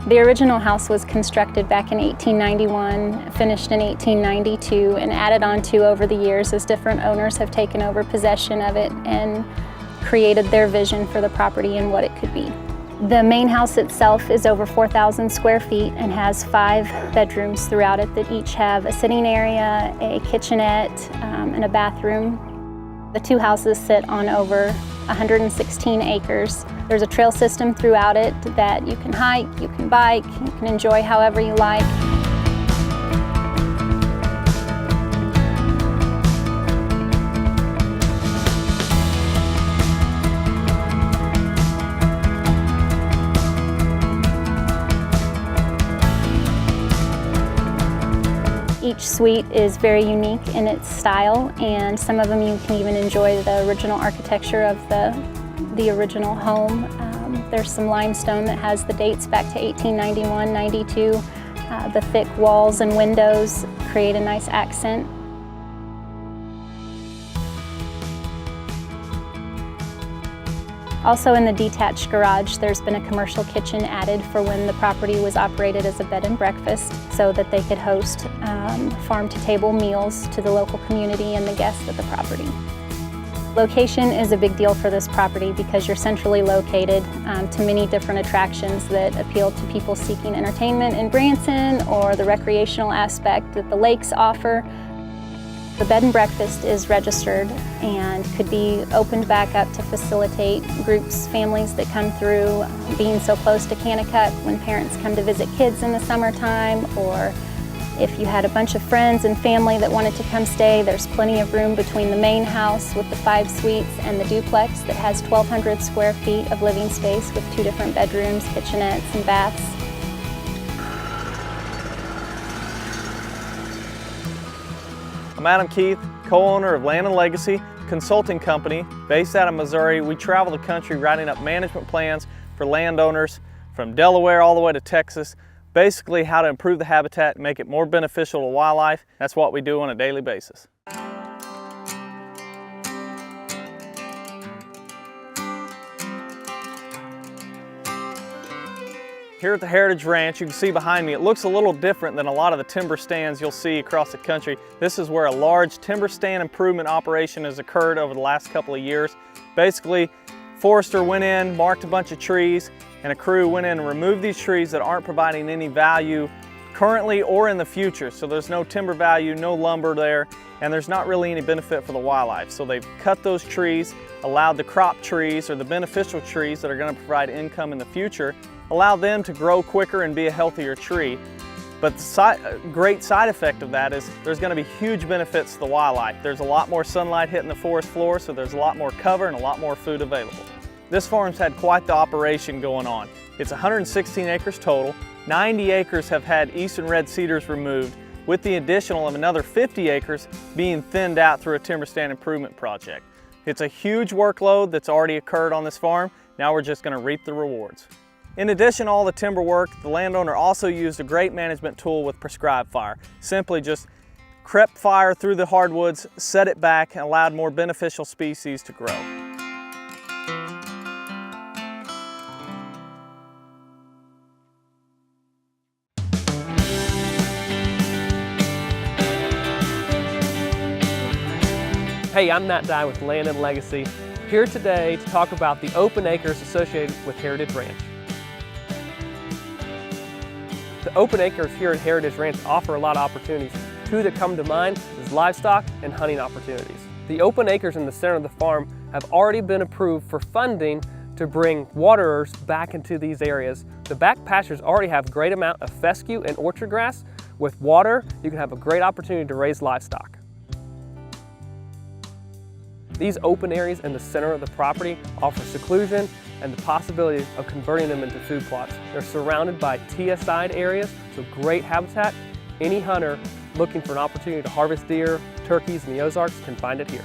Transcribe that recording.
The original house was constructed back in 1891, finished in 1892, and added on to over the years as different owners have taken over possession of it and created their vision for the property and what it could be. The main house itself is over 4,000 square feet and has 5 bedrooms throughout it that each have a sitting area, a kitchenette, and a bathroom. The 2 houses sit on over 116 acres. There's a trail system throughout it that you can hike, you can bike, you can enjoy however you like. Each suite is very unique in its style, and some of them you can even enjoy the original architecture of the original home. There's some limestone that has the dates back to 1891, 92. The thick walls and windows create a nice accent. Also in the detached garage, there's been a commercial kitchen added for when the property was operated as a bed and breakfast so that they could host farm-to-table meals to the local community and the guests at the property. Location is a big deal for this property because you're centrally located to many different attractions that appeal to people seeking entertainment in Branson or the recreational aspect that the lakes offer. The bed and breakfast is registered and could be opened back up to facilitate groups, families that come through. Being so close to Kanakuk when parents come to visit kids in the summertime, or if you had a bunch of friends and family that wanted to come stay, there's plenty of room between the main house with the 5 suites and the duplex that has 1,200 square feet of living space with 2 different bedrooms, kitchenettes, and baths. I'm Adam Keith, co-owner of Land & Legacy Consulting Company based out of Missouri. We travel the country writing up management plans for landowners from Delaware all the way to Texas. Basically how to improve the habitat and make it more beneficial to wildlife. That's what we do on a daily basis. Here at the Heritage Ranch, you can see behind me, it looks a little different than a lot of the timber stands you'll see across the country. This is where a large timber stand improvement operation has occurred over the last couple of years. Basically, forester went in, marked a bunch of trees, and a crew went in and removed these trees that aren't providing any value currently or in the future. So there's no timber value, no lumber there, and there's not really any benefit for the wildlife. So they've cut those trees, allowed the crop trees or the beneficial trees that are going to provide income in the future, allow them to grow quicker and be a healthier tree. But the great side effect of that is there's going to be huge benefits to the wildlife. There's a lot more sunlight hitting the forest floor, so there's a lot more cover and a lot more food available. This farm's had quite the operation going on. It's 116 acres total. 90 acres have had eastern red cedars removed, with the additional of another 50 acres being thinned out through a timber stand improvement project. It's a huge workload that's already occurred on this farm. Now we're just going to reap the rewards. In addition to all the timber work, the landowner also used a great management tool with prescribed fire. Simply just crept fire through the hardwoods, set it back, and allowed more beneficial species to grow. Hey, I'm Matt Dye with Land & Legacy, here today to talk about the open acres associated with Heritage Ranch. The open acres here at Heritage Ranch offer a lot of opportunities. 2 that come to mind is livestock and hunting opportunities. The open acres in the center of the farm have already been approved for funding to bring waterers back into these areas. The back pastures already have a great amount of fescue and orchard grass. With water, you can have a great opportunity to raise livestock. These open areas in the center of the property offer seclusion and the possibility of converting them into food plots. They're surrounded by TSI'd areas, so great habitat. Any hunter looking for an opportunity to harvest deer, turkeys in the Ozarks can find it here.